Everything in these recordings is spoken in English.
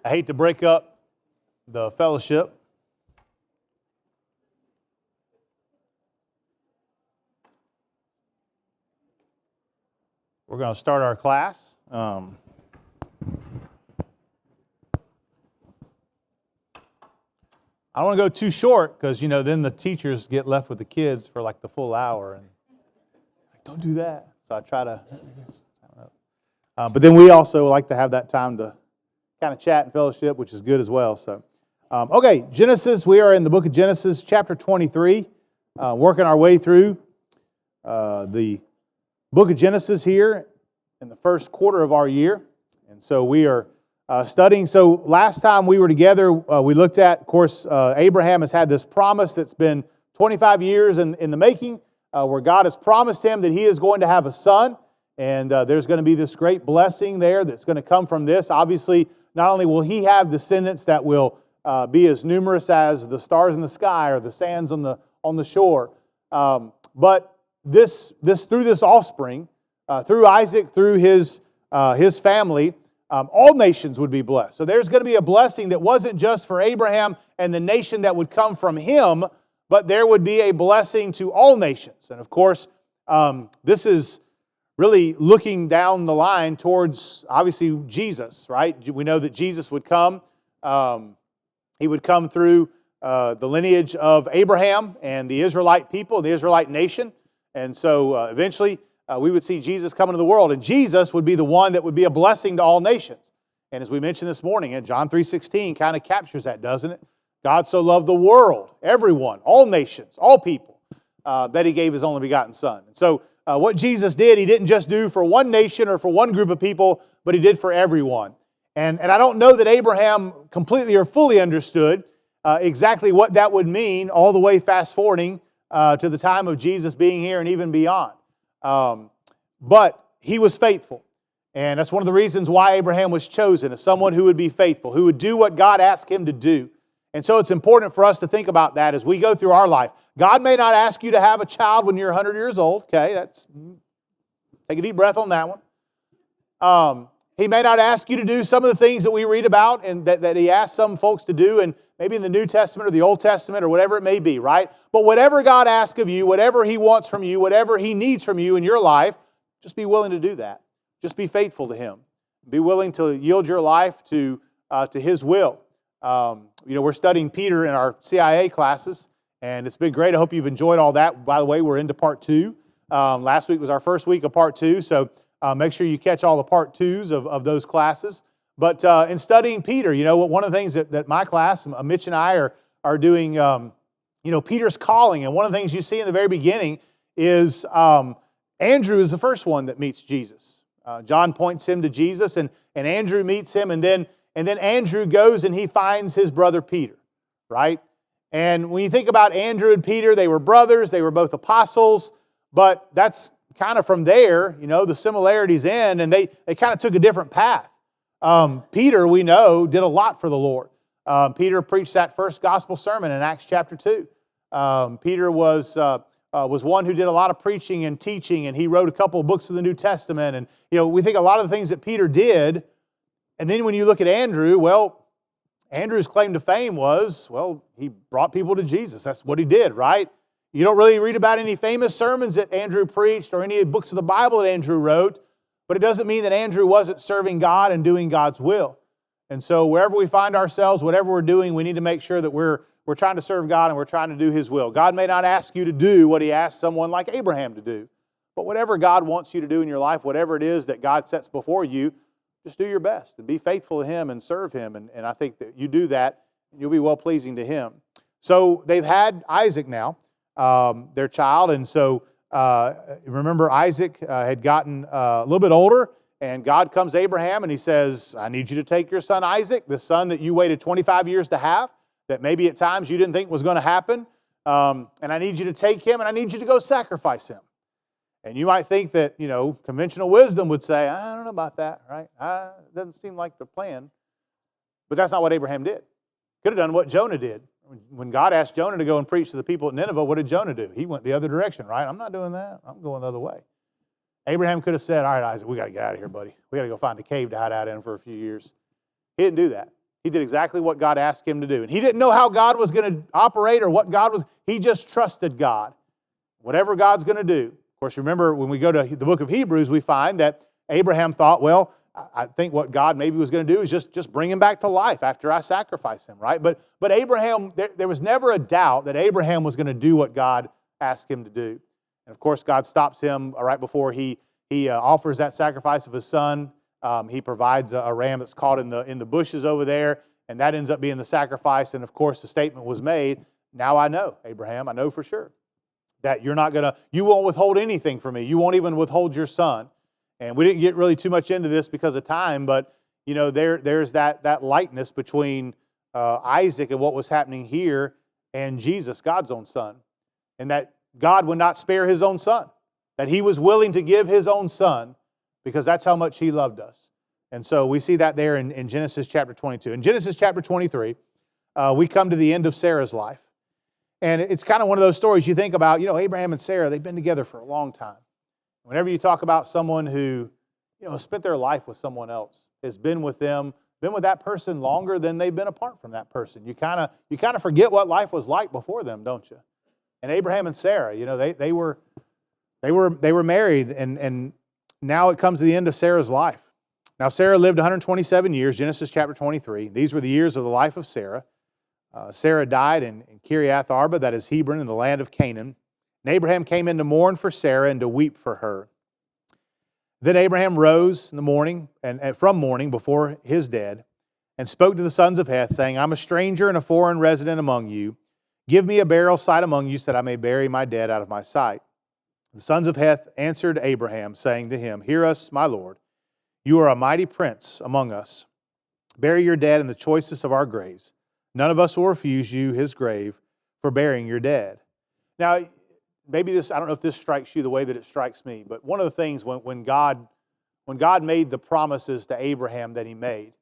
I hate to break up the fellowship. We're going to start our class. I don't want to go too short because, then the teachers get left with the kids for like the full hour. And don't do that. So I try to. But then we also like to have that time to kind of chat and fellowship, which is good as well. So, okay, Genesis. We are in the book of Genesis, chapter 23, working our way through the book of Genesis here in the first quarter of our year. And so we are studying. So last time we were together, we looked at, of course, Abraham has had this promise that's been 25 years in the making, where God has promised him that he is going to have a son. And there's going to be this great blessing there that's going to come from this. Obviously, not only will he have descendants that will be as numerous as the stars in the sky or the sands on the shore, but this through this offspring, through Isaac, through his family, all nations would be blessed. So there's going to be a blessing that wasn't just for Abraham and the nation that would come from him, but there would be a blessing to all nations. And of course, this is really looking down the line towards, obviously, Jesus, right? We know that Jesus would come. He would come through the lineage of Abraham and the Israelite people, the Israelite nation. And so eventually we would see Jesus come into the world. And Jesus would be the one that would be a blessing to all nations. And as we mentioned this morning, and John 3:16 kind of captures that, doesn't it? God so loved the world, everyone, all nations, all people, that He gave His only begotten Son. And so what Jesus did, He didn't just do for one nation or for one group of people, but He did for everyone. And I don't know that Abraham completely or fully understood exactly what that would mean, all the way fast forwarding to the time of Jesus being here and even beyond. But he was faithful. And that's one of the reasons why Abraham was chosen, as someone who would be faithful, who would do what God asked him to do. And so it's important for us to think about that as we go through our life. God may not ask you to have a child when you're 100 years old. Okay, take a deep breath on that one. He may not ask you to do some of the things that we read about and that He asked some folks to do, and maybe in the New Testament or the Old Testament or whatever it may be, right? But whatever God asks of you, whatever He wants from you, whatever He needs from you in your life, just be willing to do that. Just be faithful to Him. Be willing to yield your life to His will. We're studying Peter in our CIA classes, and it's been great. I hope you've enjoyed all that. By the way, we're into part 2. Last week was our first week of part 2, so make sure you catch all the part 2s of those classes. But in studying Peter, one of the things that my class, Mitch and I are doing, Peter's calling. And one of the things you see in the very beginning is Andrew is the first one that meets Jesus. John points him to Jesus, and Andrew meets him, and then Andrew goes and he finds his brother Peter, right? And when you think about Andrew and Peter, they were brothers, they were both apostles, but that's kind of from there, the similarities end, and they kind of took a different path. Peter, we know, did a lot for the Lord. Peter preached that first gospel sermon in Acts chapter 2. Peter was one who did a lot of preaching and teaching, and he wrote a couple of books of the New Testament. And, we think a lot of the things that Peter did. And then when you look at Andrew, well, Andrew's claim to fame was, he brought people to Jesus. That's what he did, right? You don't really read about any famous sermons that Andrew preached or any books of the Bible that Andrew wrote, but it doesn't mean that Andrew wasn't serving God and doing God's will. And so wherever we find ourselves, whatever we're doing, we need to make sure that we're trying to serve God and we're trying to do His will. God may not ask you to do what He asked someone like Abraham to do, but whatever God wants you to do in your life, whatever it is that God sets before you, just do your best and be faithful to Him and serve Him. And I think that you do that, you'll be well-pleasing to Him. So they've had Isaac now, their child, and so remember Isaac had gotten a little bit older, and God comes to Abraham and He says, I need you to take your son Isaac, the son that you waited 25 years to have, that maybe at times you didn't think was going to happen, and I need you to take him and I need you to go sacrifice him. And you might think that, conventional wisdom would say, I don't know about that, right? It doesn't seem like the plan. But that's not what Abraham did. Could have done what Jonah did. When God asked Jonah to go and preach to the people at Nineveh, what did Jonah do? He went the other direction, right? I'm not doing that. I'm going the other way. Abraham could have said, all right, Isaac, we got to get out of here, buddy. We got to go find a cave to hide out in for a few years. He didn't do that. He did exactly what God asked him to do. And he didn't know how God was going to operate or what God was. He just trusted God. Whatever God's going to do. Of course, remember when we go to the book of Hebrews, we find that Abraham thought, well, I think what God maybe was going to do is just bring him back to life after I sacrifice him, right? But Abraham, there was never a doubt that Abraham was going to do what God asked him to do. And of course, God stops him right before he offers that sacrifice of his son. He provides a ram that's caught in the bushes over there, and that ends up being the sacrifice. And of course, the statement was made, now I know, Abraham, I know for sure that you won't withhold anything from me. You won't even withhold your son. And we didn't get really too much into this because of time, but there's that likeness between Isaac and what was happening here and Jesus, God's own son. And that God would not spare his own son. That he was willing to give his own son because that's how much he loved us. And so we see that there in Genesis chapter 22. In Genesis chapter 23, we come to the end of Sarah's life. And it's kind of one of those stories you think about, Abraham and Sarah, they've been together for a long time. Whenever you talk about someone who, spent their life with someone else, has been with them, been with that person longer than they've been apart from that person, you kind of forget what life was like before them, don't you? And Abraham and Sarah, they were married, and now it comes to the end of Sarah's life. Now Sarah lived 127 years, Genesis chapter 23. These were the years of the life of Sarah. Sarah died in Kiriath Arba, that is Hebron, in the land of Canaan. And Abraham came in to mourn for Sarah and to weep for her. Then Abraham rose in the morning, and from mourning before his dead, and spoke to the sons of Heth, saying, I'm a stranger and a foreign resident among you. Give me a burial site among you, so that I may bury my dead out of my sight. The sons of Heth answered Abraham, saying to him, Hear us, my Lord. You are a mighty prince among us. Bury your dead in the choicest of our graves. None of us will refuse you his grave for burying your dead. Now, maybe I don't know if this strikes you the way that it strikes me, but one of the things when God made the promises to Abraham that he made,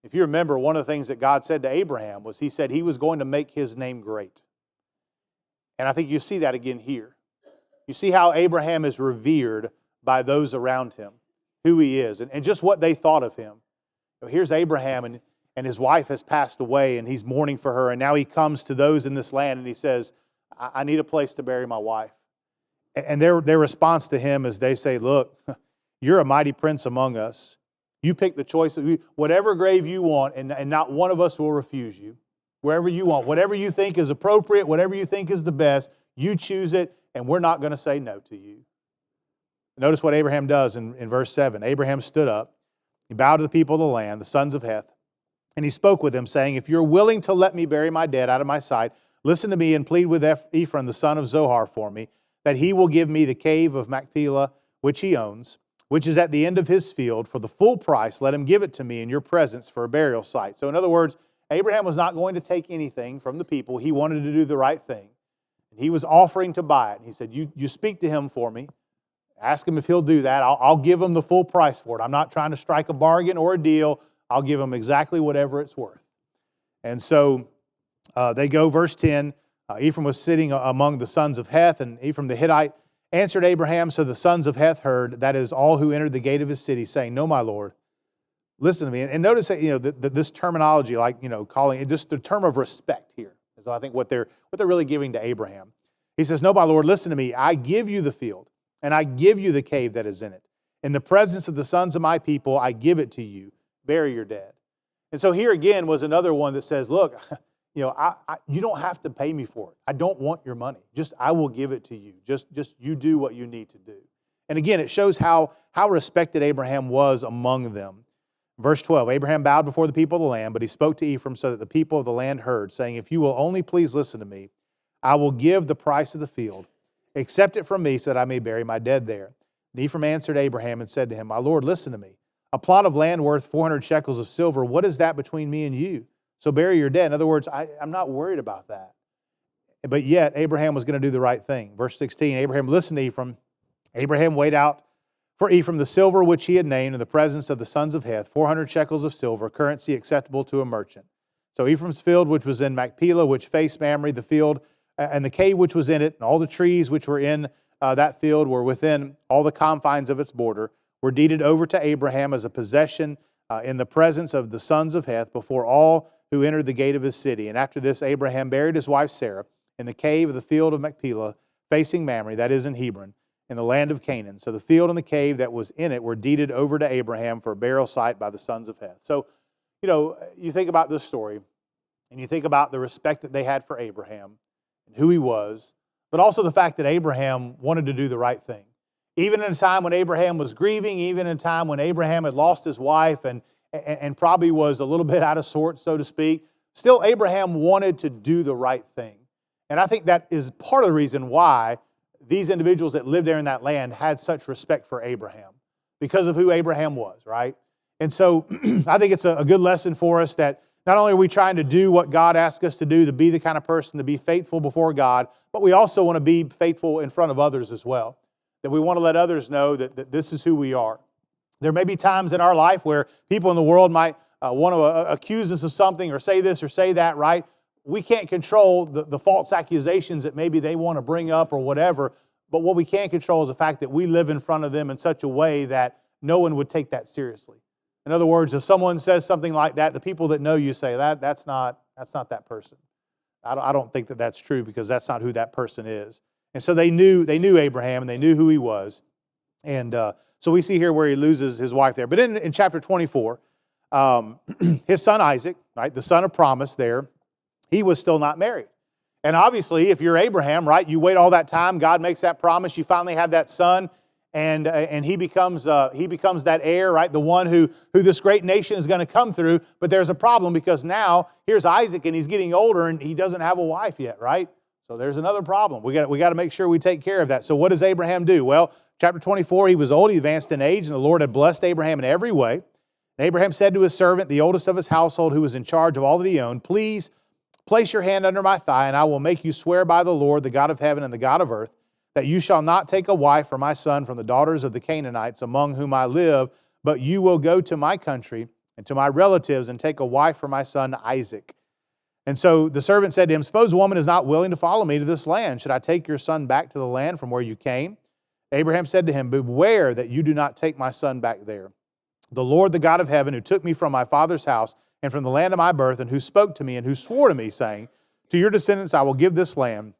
if you remember, one of the things that God said to Abraham was he said he was going to make his name great. And I think you see that again here. You see how Abraham is revered by those around him, who he is, and just what they thought of him. Here's Abraham, and his wife has passed away, and he's mourning for her, and now he comes to those in this land, and he says, I need a place to bury my wife. And their response to him is they say, look, you're a mighty prince among us. You pick the choice of whatever grave you want, and not one of us will refuse you. Wherever you want, whatever you think is appropriate, whatever you think is the best, you choose it, and we're not going to say no to you. Notice what Abraham does in verse 7. Abraham stood up, he bowed to the people of the land, the sons of Heth, and he spoke with them, saying, If you're willing to let me bury my dead out of my sight, listen to me and plead with Ephron, the son of Zohar, for me, that he will give me the cave of Machpelah, which he owns, which is at the end of his field, for the full price. Let him give it to me in your presence for a burial site. So in other words, Abraham was not going to take anything from the people. He wanted to do the right thing. And he was offering to buy it. He said, you speak to him for me. Ask him if he'll do that. I'll give him the full price for it. I'm not trying to strike a bargain or a deal. I'll give him exactly whatever it's worth. And so they go, verse 10, Ephraim was sitting among the sons of Heth, and Ephraim the Hittite answered Abraham. So the sons of Heth heard, that is, all who entered the gate of his city, saying, No, my Lord, listen to me. And notice that this terminology, calling it just the term of respect here, is I think what they're really giving to Abraham. He says, No, my Lord, listen to me. I give you the field, and I give you the cave that is in it. In the presence of the sons of my people, I give it to you. Bury your dead. And so here again was another one that says, look, you don't have to pay me for it. I don't want your money. I will give it to you. Just you do what you need to do. And again, it shows how respected Abraham was among them. Verse 12, Abraham bowed before the people of the land, but he spoke to Ephraim so that the people of the land heard, saying, If you will only please listen to me, I will give the price of the field. Accept it from me so that I may bury my dead there. And Ephraim answered Abraham and said to him, My Lord, listen to me. A plot of land worth 400 shekels of silver, what is that between me and you? So bury your dead. In other words, I'm not worried about that. But yet, Abraham was going to do the right thing. Verse 16, Abraham listened to Ephraim. Abraham weighed out for Ephraim the silver which he had named in the presence of the sons of Heth, 400 shekels of silver, currency acceptable to a merchant. So Ephraim's field, which was in Machpelah, which faced Mamre, the field, and the cave which was in it, and all the trees which were in that field were within all the confines of its border, were deeded over to Abraham as a possession in the presence of the sons of Heth before all who entered the gate of his city. And after this, Abraham buried his wife Sarah in the cave of the field of Machpelah, facing Mamre, that is in Hebron, in the land of Canaan. So the field and the cave that was in it were deeded over to Abraham for a burial site by the sons of Heth. So, you think about this story, and you think about the respect that they had for Abraham and who he was, but also the fact that Abraham wanted to do the right thing. Even in a time when Abraham was grieving, even in a time when Abraham had lost his wife and probably was a little bit out of sorts, so to speak, still Abraham wanted to do the right thing. And I think that is part of the reason why these individuals that lived there in that land had such respect for Abraham, because of who Abraham was, right? And so I think it's a good lesson for us that not only are we trying to do what God asks us to do, to be the kind of person to be faithful before God, but we also want to be faithful in front of others as well. That we want to let others know that this is who we are. There may be times in our life where people in the world might want to accuse us of something or say this or say that, right? We can't control the false accusations that maybe they want to bring up or whatever, but what we can control is the fact that we live in front of them in such a way that no one would take that seriously. In other words, if someone says something like that, the people that know you say, that's not that person. I don't think that that's true, because that's not who that person is. And so they knew Abraham, and they knew who he was. And so we see here where he loses his wife there. But in chapter 24, his son Isaac, right, the son of promise there, he was still not married. And obviously, if you're Abraham, right, you wait all that time, God makes that promise, you finally have that son, and he becomes that heir, right, the one who this great nation is going to come through. But there's a problem, because now here's Isaac, and he's getting older, and he doesn't have a wife yet, right? So there's another problem. We got to make sure we take care of that. So what does Abraham do? Well, chapter 24, he was old, he advanced in age, and the Lord had blessed Abraham in every way. And Abraham said to his servant, the oldest of his household, who was in charge of all that he owned, please place your hand under my thigh, and I will make you swear by the Lord, the God of heaven and the God of earth, that you shall not take a wife for my son from the daughters of the Canaanites among whom I live, but you will go to my country and to my relatives and take a wife for my son Isaac. And so the servant said to him, suppose a woman is not willing to follow me to this land. Should I take your son back to the land from where you came? Abraham said to him, beware that you do not take my son back there. The Lord, the God of heaven, who took me from my father's house and from the land of my birth, and who spoke to me and who swore to me, saying, to your descendants I will give this land,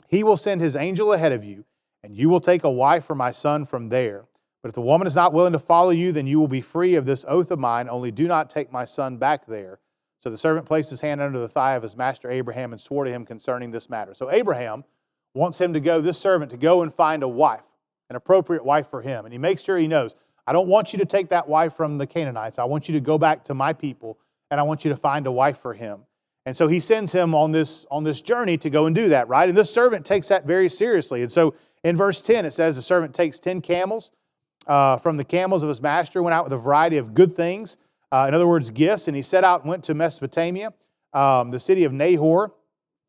he will send his angel ahead of you, and you will take a wife for my son from there. But if the woman is not willing to follow you, then you will be free of this oath of mine, only do not take my son back there. So the servant placed his hand under the thigh of his master Abraham and swore to him concerning this matter. So Abraham wants him to go, this servant, to go and find a wife, an appropriate wife for him. And he makes sure he knows, I don't want you to take that wife from the Canaanites. I want you to go back to my people, and I want you to find a wife for him. And so he sends him on this journey to go and do that, right? And this servant takes that very seriously. And so in verse 10, it says the servant takes 10 camels from the camels of his master, went out with a variety of good things, in other words, gifts, and he set out and went to Mesopotamia, the city of Nahor,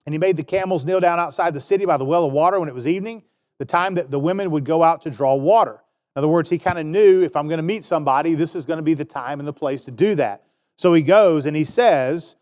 and he made the camels kneel down outside the city by the well of water when it was evening, the time that the women would go out to draw water. In other words, he kind of knew, if I'm going to meet somebody, this is going to be the time and the place to do that. So he goes and he says,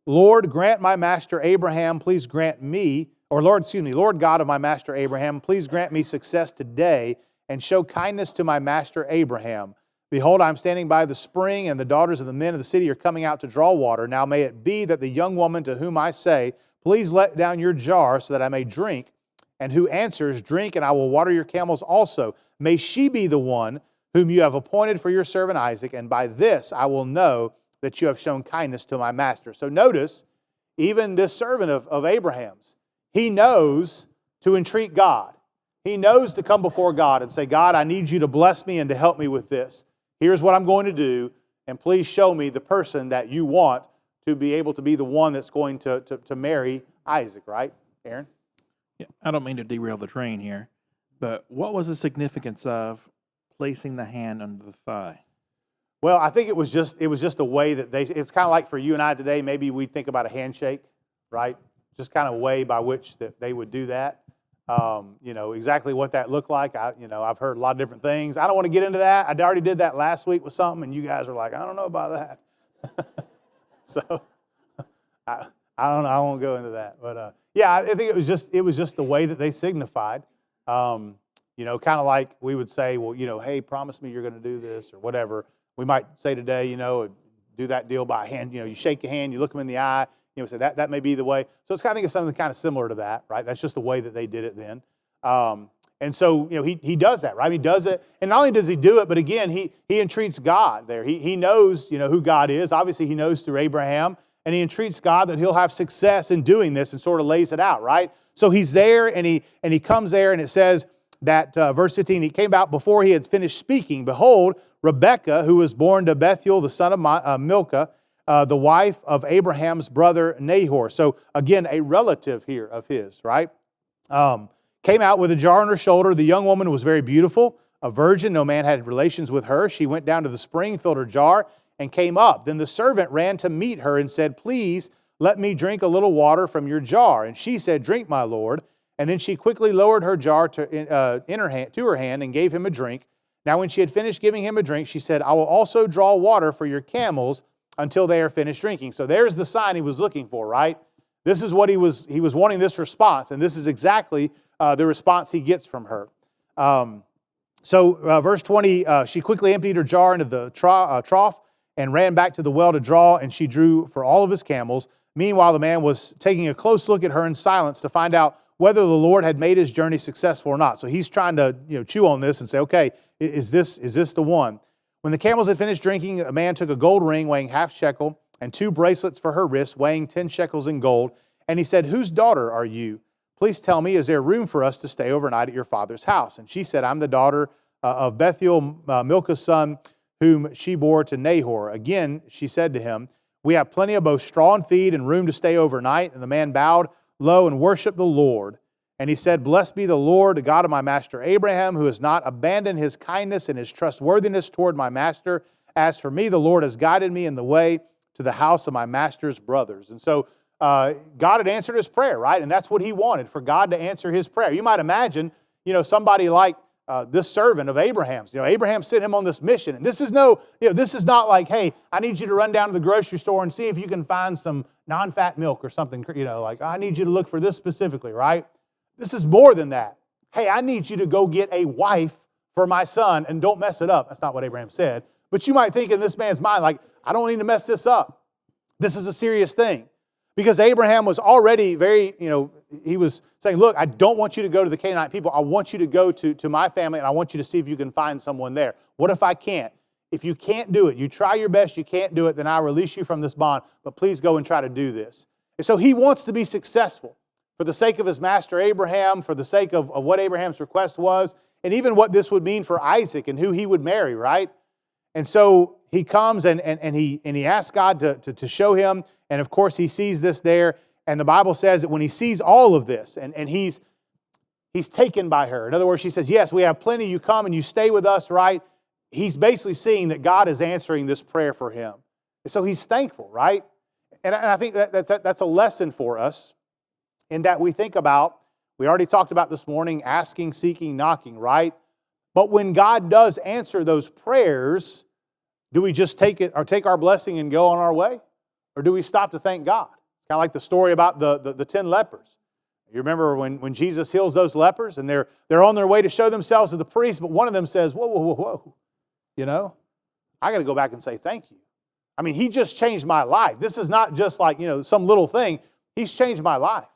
Lord, grant my master Abraham, please grant me, Lord God of my master Abraham, please grant me success today and show kindness to my master Abraham. Behold, I am standing by the spring, and the daughters of the men of the city are coming out to draw water. Now may it be that the young woman to whom I say, please let down your jar so that I may drink, and who answers, drink, and I will water your camels also. May she be the one whom you have appointed for your servant Isaac, and by this I will know that you have shown kindness to my master. So notice, even this servant of Abraham's, he knows to entreat God. He knows to come before God and say, God, I need you to bless me and to help me with this. Here's what I'm going to do, and please show me the person that you want to be able to be the one that's going to marry Isaac, right, Aaron? Yeah, I don't mean to derail the train here, but what was the significance of placing the hand under the thigh? Well, I think it was just a way that it's kind of like for you and I today, maybe we think about a handshake, right? Just kind of a way by which that they would do that. Exactly what that looked like. I've heard a lot of different things. I don't want to get into that. I already did that last week with something, and you guys are like, I don't know about that. So I don't know. I won't go into that. But I think it was just the way that they signified. Kind of like we would say, well, hey, promise me you're going to do this or whatever. We might say today, do that deal by hand. You shake a hand, you look them in the eye. So that may be the way. So I think it's something kind of similar to that, right? That's just the way that they did it then. And so, he does that, right? He does it. And not only does he do it, but again, he entreats God there. He knows, who God is. Obviously, he knows through Abraham. And he entreats God that he'll have success in doing this and sort of lays it out, right? So he's there and he comes there and it says that, verse 15, he came out before he had finished speaking. Behold, Rebekah, who was born to Bethuel, the son of Milcah, the wife of Abraham's brother Nahor. So again, a relative here of his, right? Came out with a jar on her shoulder. The young woman was very beautiful, a virgin. No man had relations with her. She went down to the spring, filled her jar, and came up. Then the servant ran to meet her and said, please let me drink a little water from your jar. And she said, drink, my lord. And then she quickly lowered her jar to her hand and gave him a drink. Now when she had finished giving him a drink, she said, I will also draw water for your camels until they are finished drinking. So there's the sign he was looking for, right? This is what he was wanting, this response. And this is exactly the response he gets from her. Verse 20, she quickly emptied her jar into the trough and ran back to the well to draw, and she drew for all of his camels. Meanwhile, the man was taking a close look at her in silence to find out whether the Lord had made his journey successful or not. So he's trying to chew on this and say, okay, is this the one? When the camels had finished drinking, a man took a gold ring weighing half shekel and 2 bracelets for her wrists weighing 10 shekels in gold. And he said, whose daughter are you? Please tell me, is there room for us to stay overnight at your father's house? And she said, I'm the daughter of Bethuel, Milcah's son, whom she bore to Nahor. Again, she said to him, we have plenty of both straw and feed and room to stay overnight. And the man bowed low and worshiped the Lord. And he said, blessed be the Lord, the God of my master Abraham, who has not abandoned his kindness and his trustworthiness toward my master. As for me, the Lord has guided me in the way to the house of my master's brothers. And so God had answered his prayer, right? And that's what he wanted, for God to answer his prayer. You might imagine, somebody like this servant of Abraham's. Abraham sent him on this mission. And this is not like, hey, I need you to run down to the grocery store and see if you can find some non-fat milk or something, like I need you to look for this specifically, right? This is more than that. Hey, I need you to go get a wife for my son and don't mess it up. That's not what Abraham said. But you might think in this man's mind, like, I don't need to mess this up. This is a serious thing. Because Abraham was already very, he was saying, look, I don't want you to go to the Canaanite people. I want you to go to my family, and I want you to see if you can find someone there. What if I can't? If you can't do it, you try your best, you can't do it, then I release you from this bond. But please go and try to do this. And so he wants to be successful for the sake of his master Abraham, for the sake of what Abraham's request was, and even what this would mean for Isaac and who he would marry, right? And so he comes and he asks God to show him. And of course, he sees this there. And the Bible says that when he sees all of this, and he's taken by her. In other words, she says, yes, we have plenty. You come and you stay with us, right? He's basically seeing that God is answering this prayer for him. And so he's thankful, right? And I think that's a lesson for us in that we think about, we already talked about this morning, asking, seeking, knocking, right? But when God does answer those prayers, do we just take our blessing and go on our way? Or do we stop to thank God? It's kind of like the story about the 10 lepers. You remember when Jesus heals those lepers and they're on their way to show themselves to the priest, but one of them says, whoa. I got to go back and say thank you. I mean, he just changed my life. This is not just like, some little thing. He's changed my life.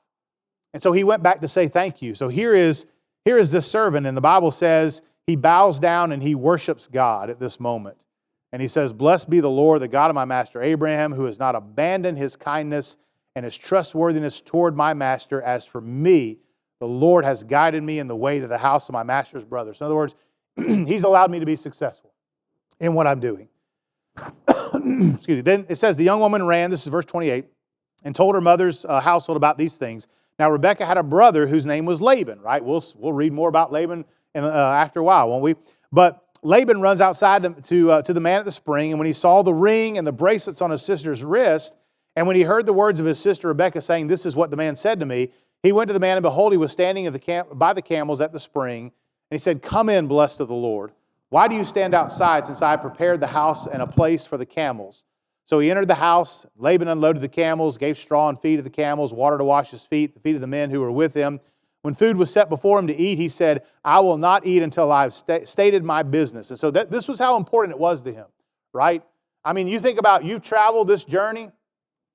And so he went back to say thank you. So here is this servant, and the Bible says he bows down and he worships God at this moment. And he says, blessed be the Lord, the God of my master Abraham, who has not abandoned his kindness and his trustworthiness toward my master. As for me, the Lord has guided me in the way to the house of my master's brothers. In other words, he's allowed me to be successful in what I'm doing. Excuse me. Then it says, the young woman ran, this is verse 28, and told her mother's household about these things. Now Rebekah had a brother whose name was Laban, right? We'll read more about Laban after a while, won't we? But Laban runs outside to the man at the spring, and when he saw the ring and the bracelets on his sister's wrist, and when he heard the words of his sister Rebekah saying, this is what the man said to me, he went to the man, and behold, he was standing by the camels at the spring, and he said, come in, blessed of the Lord. Why do you stand outside, since I have prepared the house and a place for the camels? So he entered the house. Laban unloaded the camels, gave straw and feed to the camels, water to wash his feet, the feet of the men who were with him. When food was set before him to eat, he said, I will not eat until I have stated my business. And so this was how important it was to him, right? I mean, you think about, you've traveled this journey,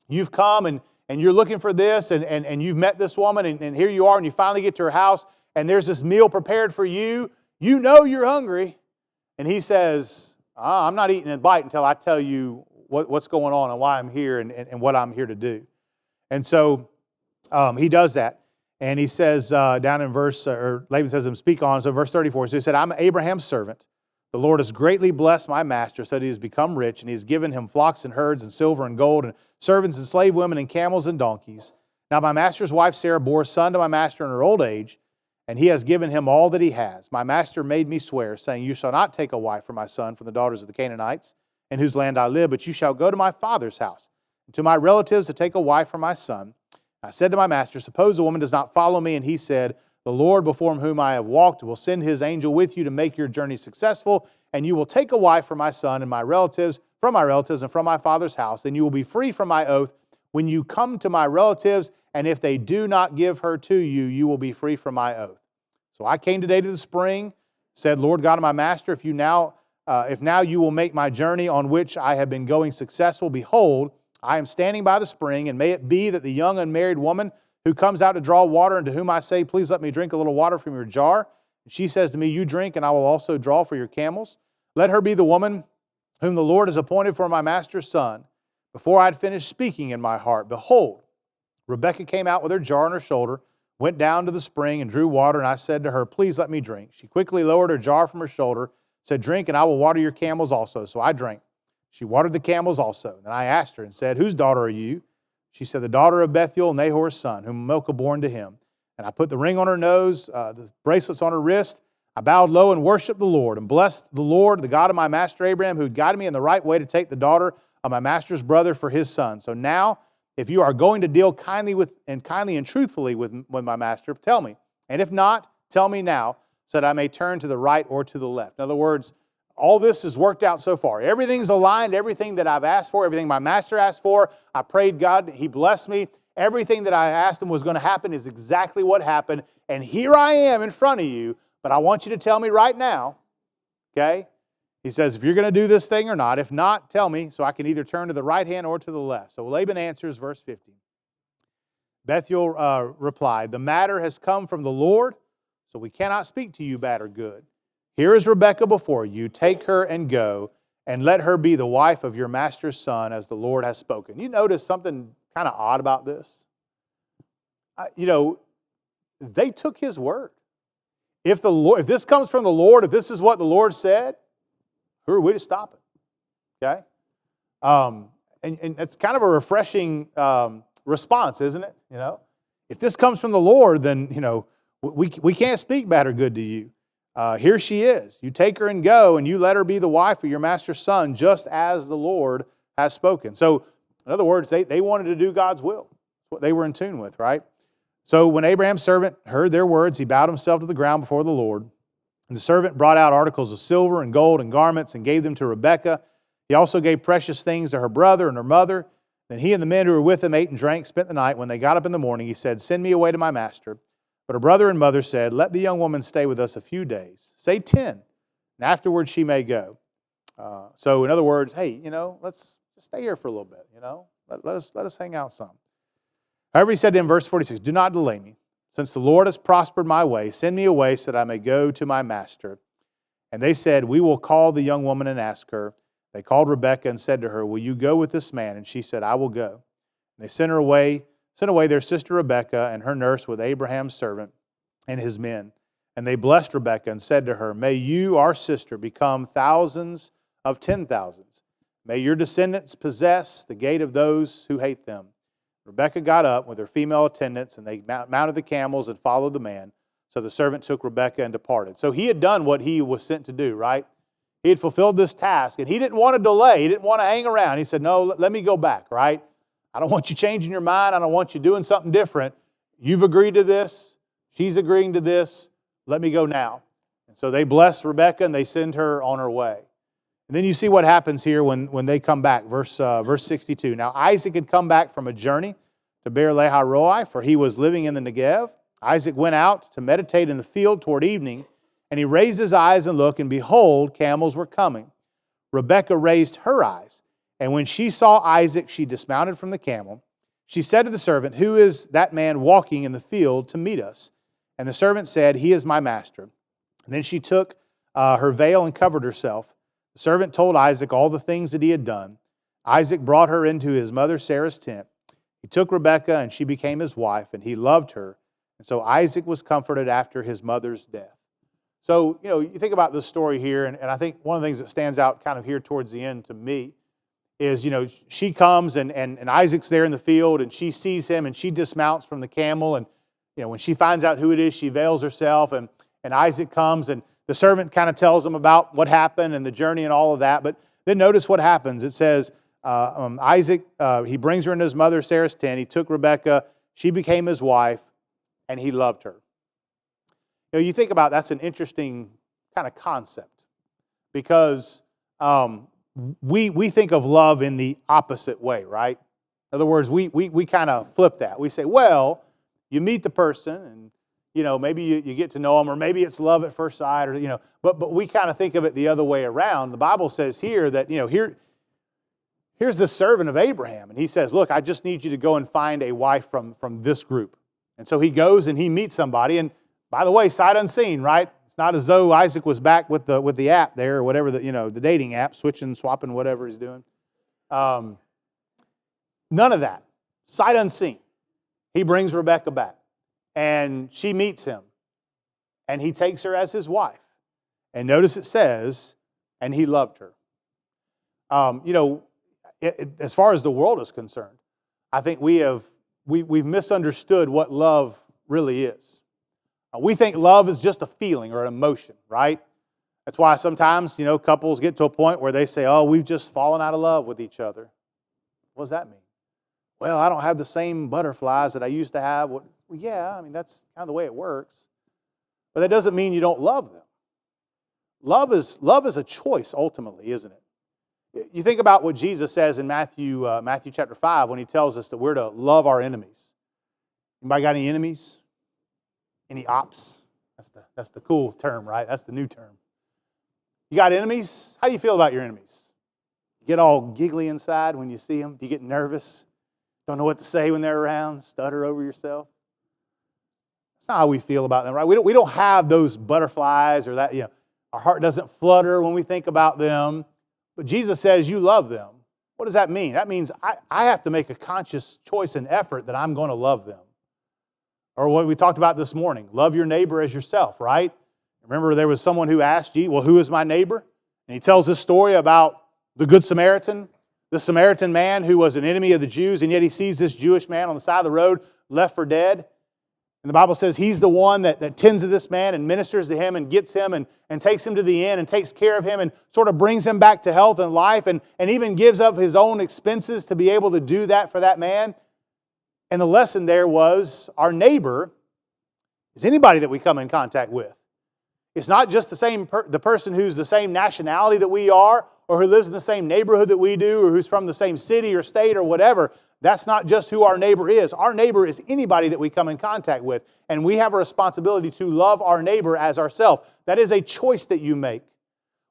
you've come and you're looking for this, and you've met this woman, and here you are, and you finally get to her house, and there's this meal prepared for you. You know you're hungry. And he says, I'm not eating a bite until I tell you what's going on and why I'm here and what I'm here to do. And so he does that. And he says down in Laban says to him, speak on. So verse 34, so he said, I'm Abraham's servant. The Lord has greatly blessed my master so that he has become rich, and he has given him flocks and herds and silver and gold and servants and slave women and camels and donkeys. Now my master's wife Sarah bore a son to my master in her old age, and he has given him all that he has. My master made me swear, saying, you shall not take a wife for my son from the daughters of the Canaanites, in whose land I live, but you shall go to my father's house, and to my relatives to take a wife for my son. I said to my master, suppose the woman does not follow me, and he said, the Lord before whom I have walked will send his angel with you to make your journey successful, and you will take a wife for my son and my relatives, from my relatives and from my father's house. Then you will be free from my oath when you come to my relatives, and if they do not give her to you, you will be free from my oath. So I came today to the spring, said, Lord God of my master, if now you will make my journey on which I have been going successful, behold, I am standing by the spring, and may it be that the young unmarried woman who comes out to draw water, and to whom I say, please let me drink a little water from your jar. And she says to me, you drink, and I will also draw for your camels. Let her be the woman whom the Lord has appointed for my master's son. Before I had finished speaking in my heart, behold, Rebekah came out with her jar on her shoulder, went down to the spring and drew water, and I said to her, please let me drink. She quickly lowered her jar from her shoulder, said, drink, and I will water your camels also. So I drank. She watered the camels also. Then I asked her and said, whose daughter are you? She said, the daughter of Bethuel, Nahor's son, whom Milcah born to him. And I put the ring on her nose, the bracelets on her wrist. I bowed low and worshiped the Lord, and blessed the Lord, the God of my master Abraham, who had guided me in the right way to take the daughter of my master's brother for his son. So now, if you are going to deal kindly and truthfully with my master, tell me. And if not, tell me now, so that I may turn to the right or to the left. In other words, all this has worked out so far. Everything's aligned, everything that I've asked for, everything my master asked for. I prayed God, he blessed me. Everything that I asked him was going to happen is exactly what happened. And here I am in front of you, but I want you to tell me right now, okay? He says, if you're going to do this thing or not. If not, tell me, so I can either turn to the right hand or to the left. So Laban answers, verse 50. Bethuel replied, the matter has come from the Lord, so we cannot speak to you bad or good. Here is Rebekah before you. Take her and go, and let her be the wife of your master's son, as the Lord has spoken. You notice something kind of odd about this? They took his word. If this comes from the Lord, if this is what the Lord said, who are we to stop it? Okay? And it's kind of a refreshing response, isn't it? If this comes from the Lord, then, we can't speak bad or good to you. Here she is. You take her and go, and you let her be the wife of your master's son, just as the Lord has spoken. So, in other words, they wanted to do God's will. That's what they were in tune with, right? So when Abraham's servant heard their words, he bowed himself to the ground before the Lord. And the servant brought out articles of silver and gold and garments and gave them to Rebekah. He also gave precious things to her brother and her mother. Then he and the men who were with him ate and drank, spent the night. When they got up in the morning, he said, send me away to my master. But her brother and mother said, let the young woman stay with us a few days. Say 10, and afterwards she may go. So in other words, hey, let's just stay here for a little bit, Let us hang out some. However, he said to him, verse 46, do not delay me. Since the Lord has prospered my way, send me away so that I may go to my master. And they said, we will call the young woman and ask her. They called Rebekah and said to her, will you go with this man? And she said, I will go. And they sent away their sister Rebekah and her nurse with Abraham's servant and his men. And they blessed Rebekah and said to her, may you, our sister, become thousands of 10,000s. May your descendants possess the gate of those who hate them. Rebekah got up with her female attendants, and they mounted the camels and followed the man. So the servant took Rebekah and departed. So he had done what he was sent to do, right? He had fulfilled this task, and he didn't want to delay. He didn't want to hang around. He said, no, let me go back, right? I don't want you changing your mind. I don't want you doing something different. You've agreed to this. She's agreeing to this. Let me go now. And so they bless Rebekah, and they send her on her way. And then you see what happens here when they come back. Verse 62. Now Isaac had come back from a journey to Beer Lahai Roi, for he was living in the Negev. Isaac went out to meditate in the field toward evening, and he raised his eyes and looked, and behold, camels were coming. Rebekah raised her eyes, and when she saw Isaac, she dismounted from the camel. She said to the servant, "Who is that man walking in the field to meet us?" And the servant said, "He is my master." And then she took her veil and covered herself. The servant told Isaac all the things that he had done. Isaac brought her into his mother Sarah's tent. He took Rebekah, and she became his wife, and he loved her. And so Isaac was comforted after his mother's death. So, you think about this story here, and I think one of the things that stands out kind of here towards the end to me is, she comes, and Isaac's there in the field, and she sees him, and she dismounts from the camel, and, when she finds out who it is, she veils herself, and Isaac comes, and the servant kind of tells him about what happened and the journey and all of that. But then notice what happens. It says, Isaac, he brings her into his mother Sarah's tent. He took Rebekah. She became his wife, and he loved her. You think about that's an interesting kind of concept because we think of love in the opposite way, right? In other words, we kind of flip that. We say, well, you meet the person and, maybe you get to know them, or maybe it's love at first sight, or, but we kind of think of it the other way around. The Bible says here that, here's the servant of Abraham, and he says, look, I just need you to go and find a wife from this group. And so he goes and he meets somebody, and by the way, sight unseen, right? It's not as though Isaac was back with the app there, or whatever, the dating app, switching, swapping, whatever he's doing. None of that. Sight unseen. He brings Rebekah back, and she meets him, and he takes her as his wife. And notice it says, and he loved her. As far as the world is concerned, I think we've misunderstood what love really is. We think love is just a feeling or an emotion, right? That's why sometimes, couples get to a point where they say, oh, we've just fallen out of love with each other. What does that mean? Well, I don't have the same butterflies that I used to have. Well, yeah, that's kind of the way it works. But that doesn't mean you don't love them. Love is a choice, ultimately, isn't it? You think about what Jesus says in Matthew chapter 5 when he tells us that we're to love our enemies. Anybody got any enemies? Any ops? That's the cool term, right? That's the new term. You got enemies? How do you feel about your enemies? You get all giggly inside when you see them? Do you get nervous? Don't know what to say when they're around? Stutter over yourself? That's not how we feel about them, right? We don't have those butterflies or that, our heart doesn't flutter when we think about them. But Jesus says you love them. What does that mean? That means I have to make a conscious choice and effort that I'm going to love them. Or what we talked about this morning, love your neighbor as yourself, right? Remember there was someone who asked you, well, who is my neighbor? And he tells this story about the Good Samaritan, the Samaritan man who was an enemy of the Jews, and yet he sees this Jewish man on the side of the road left for dead. And the Bible says he's the one that tends to this man and ministers to him and gets him and takes him to the inn and takes care of him and sort of brings him back to health and life and even gives up his own expenses to be able to do that for that man. And the lesson there was our neighbor is anybody that we come in contact with. It's not just the person who's the same nationality that we are or who lives in the same neighborhood that we do or who's from the same city or state or whatever. That's not just who our neighbor is. Our neighbor is anybody that we come in contact with. And we have a responsibility to love our neighbor as ourselves. That is a choice that you make.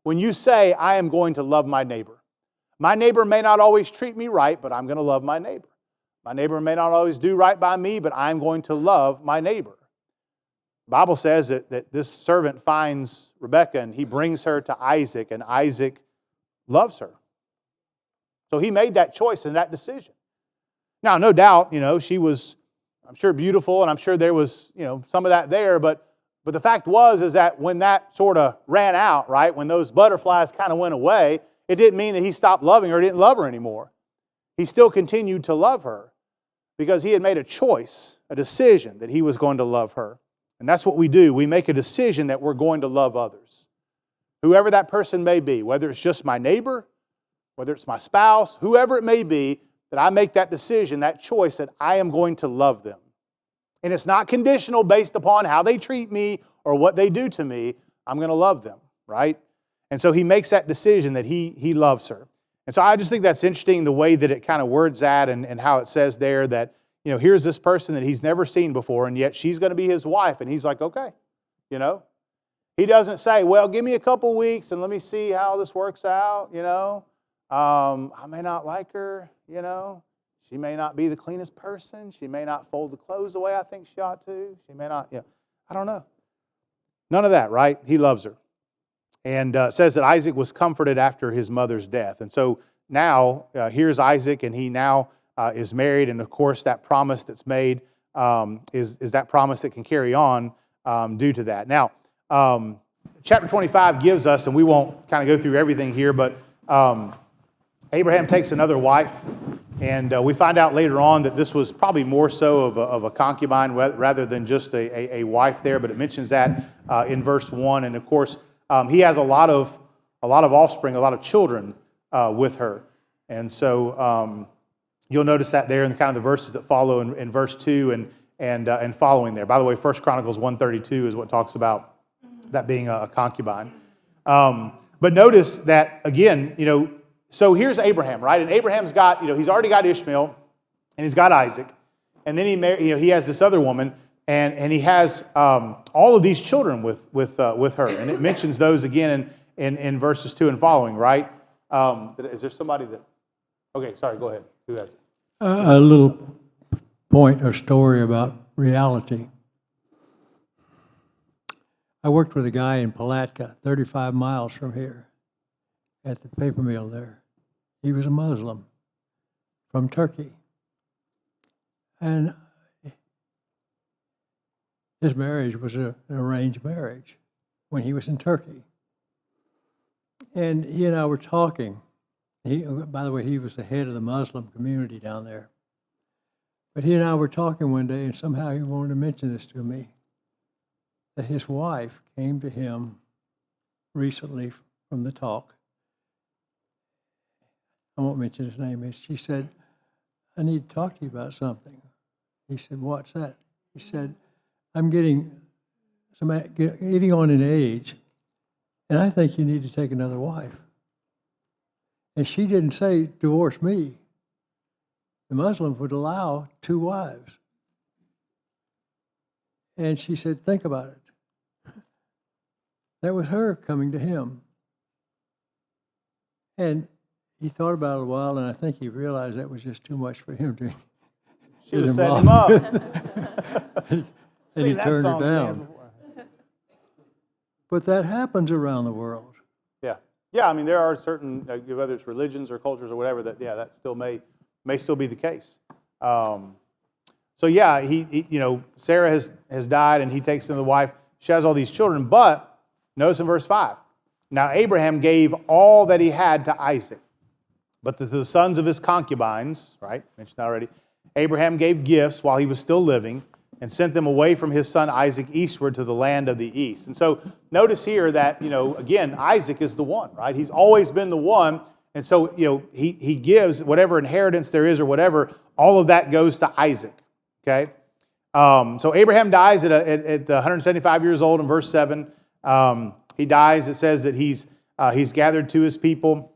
When you say, I am going to love my neighbor. My neighbor may not always treat me right, but I'm going to love my neighbor. My neighbor may not always do right by me, but I'm going to love my neighbor. The Bible says that this servant finds Rebekah and he brings her to Isaac, and Isaac loves her. So he made that choice and that decision. Now, no doubt, she was, I'm sure, beautiful, and I'm sure there was, some of that there, but the fact is that when that sort of ran out, right, when those butterflies kind of went away, it didn't mean that he stopped loving her, didn't love her anymore. He still continued to love her because he had made a choice, a decision that he was going to love her. And that's what we do. We make a decision that we're going to love others. Whoever that person may be, whether it's just my neighbor, whether it's my spouse, whoever it may be, that I make that decision, that choice that I am going to love them. And it's not conditional based upon how they treat me or what they do to me. I'm going to love them, right? And so he makes that decision that he loves her. And so I just think that's interesting, the way that it kind of words that and how it says there that, here's this person that he's never seen before, and yet she's going to be his wife. And he's like, okay, He doesn't say, well, give me a couple weeks and let me see how this works out, I may not like her, She may not be the cleanest person. She may not fold the clothes the way I think she ought to. She may not, I don't know. None of that, right? He loves her. And says that Isaac was comforted after his mother's death. And so now, here's Isaac, and he now is married. And of course, that promise that's made is that promise that can carry on due to that. Now, chapter 25 gives us, and we won't kind of go through everything here, but Abraham takes another wife. And we find out later on that this was probably more so of a concubine rather than just a wife there. But it mentions that in verse 1. And of course, he has a lot of offspring, a lot of children with her. And so you'll notice that there in kind of the verses that follow in verse 2 and following there. By the way, 1 Chronicles 1:32 is what talks about that being a concubine. But notice that, again, so here's Abraham, right? And Abraham's got, he's already got Ishmael, and he's got Isaac. And then he has this other woman, and he has all of these children with her. And it mentions those again in verses 2 and following, right? Is there somebody that... Okay, sorry, go ahead. Who has it? A little point or story about reality. I worked with a guy in Palatka, 35 miles from here, at the paper mill there. He was a Muslim from Turkey. And his marriage was an arranged marriage when he was in Turkey. And he and I were talking. By the way, he was the head of the Muslim community down there. But he and I were talking one day, and somehow he wanted to mention this to me, that his wife came to him recently from the talk. I won't mention his name. She said, I need to talk to you about something. He said, what's that? He said, I'm getting on in age, and I think you need to take another wife. And she didn't say, divorce me. The Muslims would allow 2 wives. And she said, think about it. That was her coming to him. And he thought about it a while, and I think he realized that was just too much for him to. She was setting him up. And he turned her down. But that happens around the world. Yeah. I mean, there are certain, whether it's religions or cultures or whatever, that still may still be the case. So yeah, Sarah has died, and he takes another wife. She has all these children, but notice in verse 5. Now Abraham gave all that he had to Isaac. But to the sons of his concubines, right, mentioned already, Abraham gave gifts while he was still living and sent them away from his son Isaac eastward to the land of the east. And so notice here that, again, Isaac is the one, right? He's always been the one. And so, he gives whatever inheritance there is or whatever, all of that goes to Isaac, okay? So Abraham dies at 175 years old in verse 7. He dies, it says that he's gathered to his people.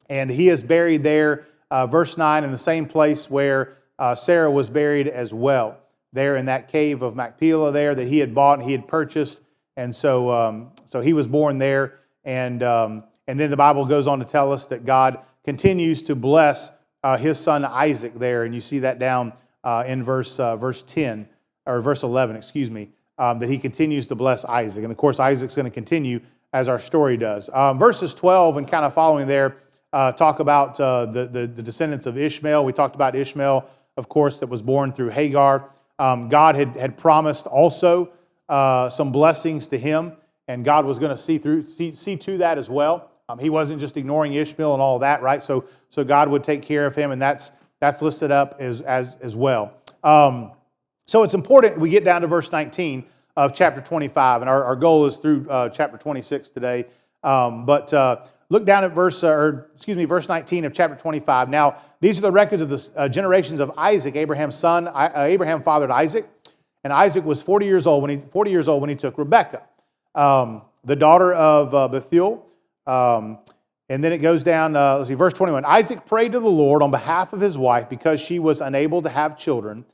And he is buried there, verse 9, in the same place where Sarah was buried as well, there in that cave of Machpelah there that he had bought and he had purchased. And so he was born there. And then the Bible goes on to tell us that God continues to bless his son Isaac there. And you see that down in verse 10, or verse 11, that he continues to bless Isaac. And of course, Isaac's going to continue as our story does. Verses 12 and kind of following there, talk about the descendants of Ishmael. We talked about Ishmael, of course, that was born through Hagar. God had promised also some blessings to him, and God was going to see to that as well. He wasn't just ignoring Ishmael and all of that, right? So God would take care of him, and that's listed up as well. So it's important we get down to verse 19 of chapter 25, and our goal is through chapter 26 today. But look down at verse 19 of chapter 25. Now, these are the records of the generations of Isaac, Abraham's son. Abraham fathered Isaac, and Isaac was 40 years old when he took Rebekah, the daughter of Bethuel. And then it goes down, verse 21. Isaac prayed to the Lord on behalf of his wife because she was unable to have children,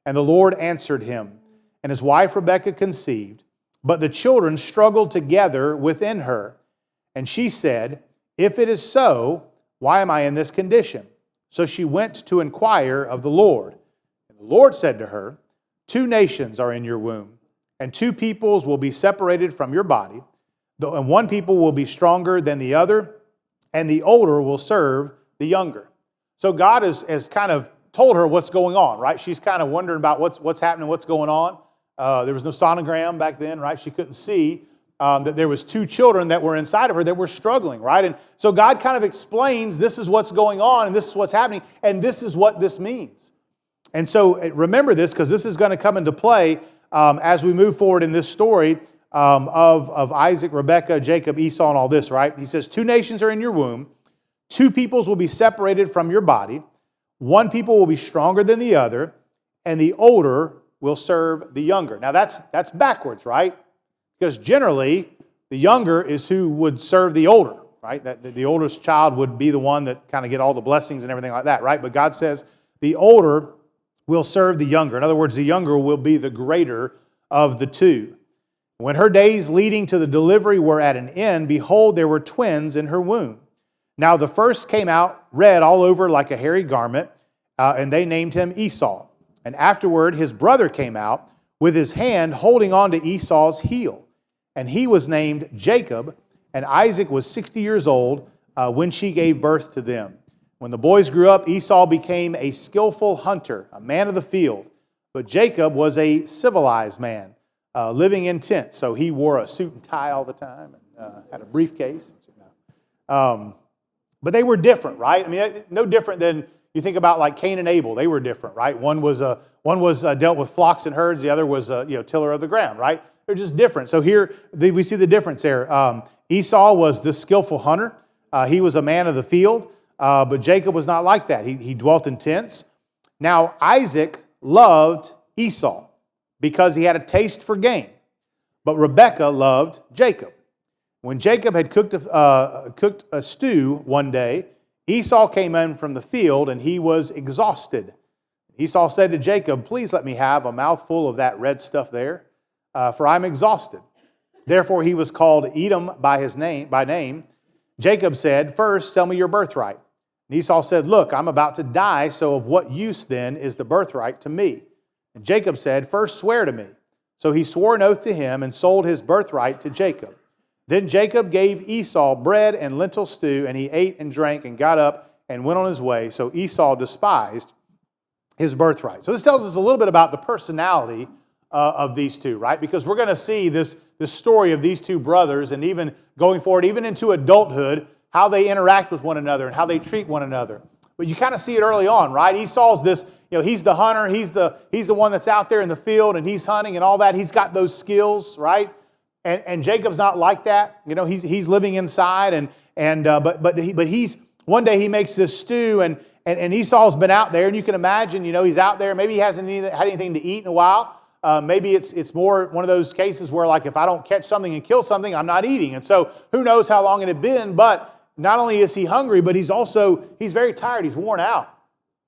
and the Lord answered him. And his wife Rebekah conceived. But the children struggled together within her. And she said, if it is so, why am I in this condition? So she went to inquire of the Lord. And the Lord said to her, 2 nations are in your womb, and 2 peoples will be separated from your body. And one people will be stronger than the other, and the older will serve the younger. So God has kind of told her what's going on, right? She's kind of wondering about what's happening, what's going on. There was no sonogram back then, right? She couldn't see that there was 2 children that were inside of her that were struggling, right? And so God kind of explains this is what's going on, and this is what's happening, and this is what this means. And so remember this, because this is going to come into play as we move forward in this story of Isaac, Rebekah, Jacob, Esau, and all this, right? He says, 2 nations are in your womb, 2 peoples will be separated from your body, 1 people will be stronger than the other, and the older will serve the younger. Now that's backwards, right? Because generally, the younger is who would serve the older, right? That the oldest child would be the one that kind of get all the blessings and everything like that, right? But God says the older will serve the younger. In other words, the younger will be the greater of the 2. When her days leading to the delivery were at an end, behold, there were twins in her womb. Now the first came out red all over like a hairy garment, and they named him Esau. And afterward his brother came out with his hand holding on to Esau's heel. And he was named Jacob, and Isaac was 60 years old when she gave birth to them. When the boys grew up, Esau became a skillful hunter, a man of the field. But Jacob was a civilized man, living in tents. So he wore a suit and tie all the time and had a briefcase. But they were different, right? I mean, no different than you think about like Cain and Abel. They were different, right? One was dealt with flocks and herds. The other was tiller of the ground, right? They're just different. So here we see the difference there. Esau was the skillful hunter. He was a man of the field. But Jacob was not like that. He dwelt in tents. Now Isaac loved Esau because he had a taste for game. But Rebekah loved Jacob. When Jacob had cooked a stew one day, Esau came in from the field and he was exhausted. Esau said to Jacob, please let me have a mouthful of that red stuff there, for I'm exhausted. Therefore he was called Edom by name. Jacob said, first sell me your birthright. And Esau said, look, I'm about to die, so of what use then is the birthright to me? And Jacob said, first swear to me. So he swore an oath to him and sold his birthright to Jacob. Then Jacob gave Esau bread and lentil stew, and he ate and drank and got up and went on his way. So Esau despised his birthright. So this tells us a little bit about the personality of these two, right? Because we're going to see this story of these 2 brothers, and even going forward, even into adulthood, how they interact with one another and how they treat one another. But you kind of see it early on, right? Esau's this, he's the hunter, he's the one that's out there in the field and he's hunting and all that. He's got those skills, right? And Jacob's not like that. He's living inside but he's one day he makes this stew and Esau's been out there, and you can imagine, he's out there. Maybe he hasn't had anything to eat in a while. Maybe it's more one of those cases where, like, if I don't catch something and kill something, I'm not eating. And so who knows how long it had been, but not only is he hungry, but he's very tired. He's worn out.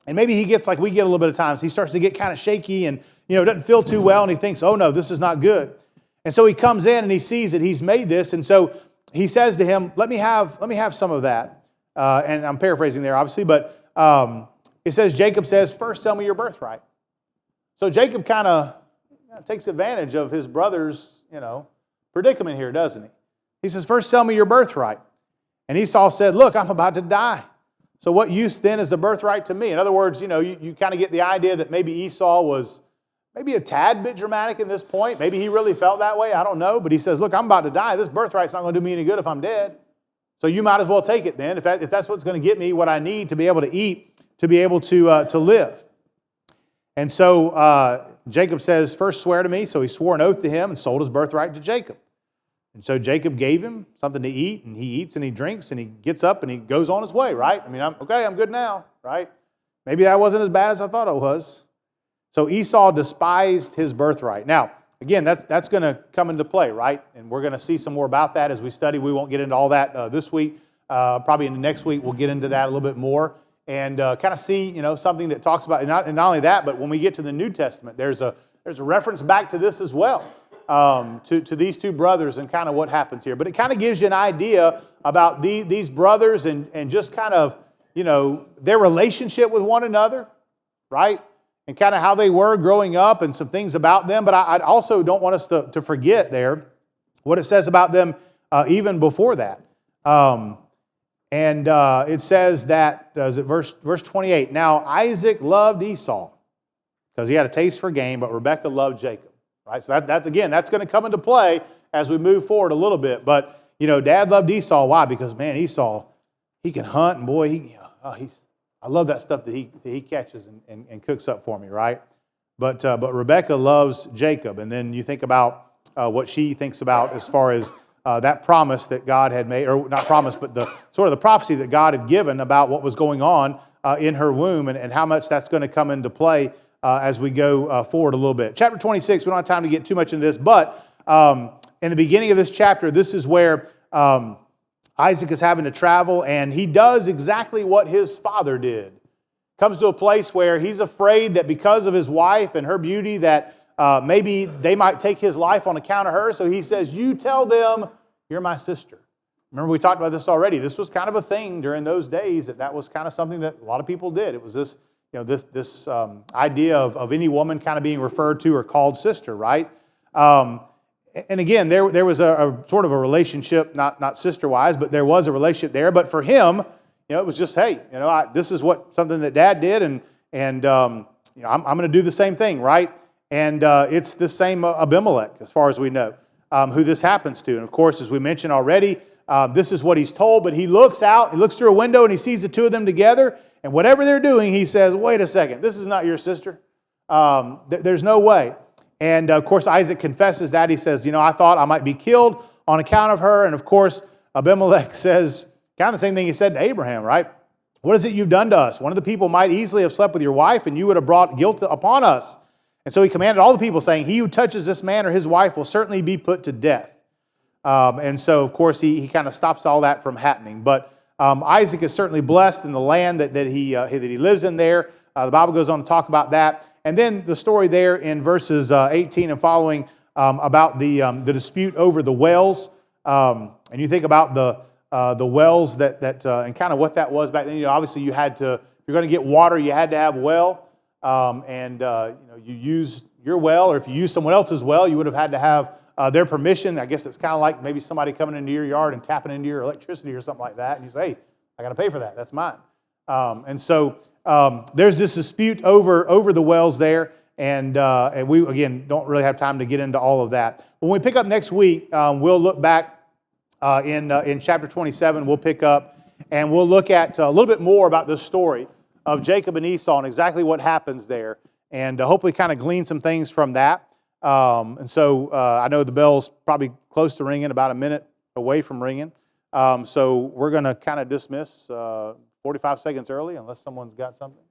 And maybe he gets like we get a little bit of times. He starts to get kind of shaky and, doesn't feel too well, and he thinks, oh no, this is not good. And so he comes in and he sees that he's made this, and so he says to him, let me have some of that. And I'm paraphrasing there, obviously, but it says, Jacob says, first sell me your birthright. So Jacob kind of takes advantage of his brother's, predicament here, doesn't he? He says, first sell me your birthright. And Esau said, look, I'm about to die. So what use then is the birthright to me? In other words, you kind of get the idea that maybe Esau was maybe a tad bit dramatic in this point. Maybe he really felt that way. I don't know. But he says, look, I'm about to die. This birthright's not going to do me any good if I'm dead. So you might as well take it then, if that's what's going to get me what I need to be able to eat, to be able to live. And so Jacob says, first swear to me. So he swore an oath to him and sold his birthright to Jacob. And so Jacob gave him something to eat, and he eats and he drinks, and he gets up and he goes on his way, right? I mean, I'm good now, right? Maybe that wasn't as bad as I thought it was. So Esau despised his birthright. Now, again, that's going to come into play, right? And we're going to see some more about that as we study. We won't get into all that this week. Probably in the next week, we'll get into that a little bit more and kind of see, something that talks about, and not only that, but when we get to the New Testament, there's a reference back to this as well. to these two brothers and kind of what happens here. But it kind of gives you an idea about these brothers and just kind of, their relationship with one another, right? And kind of how they were growing up and some things about them. But I also don't want us to forget there what it says about them even before that. It says that, is it verse 28? Now Isaac loved Esau because he had a taste for game, but Rebekah loved Jacob. Right? So that's going to come into play as we move forward a little bit. But, Dad loved Esau. Why? Because, man, Esau, he can hunt, and boy, I love that stuff that he catches and cooks up for me, right? But Rebekah loves Jacob. And then you think about what she thinks about as far as that promise that God had made, or not promise, but the sort of the prophecy that God had given about what was going on in her womb and how much that's going to come into play as we go forward a little bit. Chapter 26, we don't have time to get too much into this, but in the beginning of this chapter, this is where Isaac is having to travel, and he does exactly what his father did. Comes to a place where he's afraid that because of his wife and her beauty that maybe they might take his life on account of her, so he says, you tell them you're my sister. Remember, we talked about this already. This was kind of a thing during those days, that was kind of something that a lot of people did. It was this this idea of any woman kind of being referred to or called sister, right? And again, there was a sort of a relationship, not sister-wise, but there was a relationship there. But for him, it was just, hey, this is something that Dad did, and I'm going to do the same thing, right? And it's the same Abimelech, as far as we know, who this happens to. And of course, as we mentioned already, this is what he's told. But he looks out, he looks through a window, and he sees the two of them together. And whatever they're doing, he says, wait a second, this is not your sister. There's no way. And of course, Isaac confesses that. He says, I thought I might be killed on account of her. And of course, Abimelech says kind of the same thing he said to Abraham, right? What is it you've done to us? One of the people might easily have slept with your wife, and you would have brought guilt upon us. And so he commanded all the people, saying, he who touches this man or his wife will certainly be put to death. And so, of course, he kind of stops all that from happening. But Isaac is certainly blessed in the land that he lives in there. The Bible goes on to talk about that. And then the story there in verses 18 and following about the dispute over the wells. And you think about the wells that and kind of what that was back then. Obviously you had to, if you're going to get water, you had to have a well. You use your well, or if you use someone else's well, you would have had to have their permission. I guess it's kind of like maybe somebody coming into your yard and tapping into your electricity or something like that. And you say, hey, I got to pay for that. That's mine. And so there's this dispute over the wells there. And we, again, don't really have time to get into all of that. When we pick up next week, we'll look back in chapter 27. We'll pick up and we'll look at a little bit more about the story of Jacob and Esau and exactly what happens there. And hopefully kind of glean some things from that. So I know the bell's probably close to ringing, about a minute away from ringing. So we're going to kind of dismiss 45 seconds early unless someone's got something.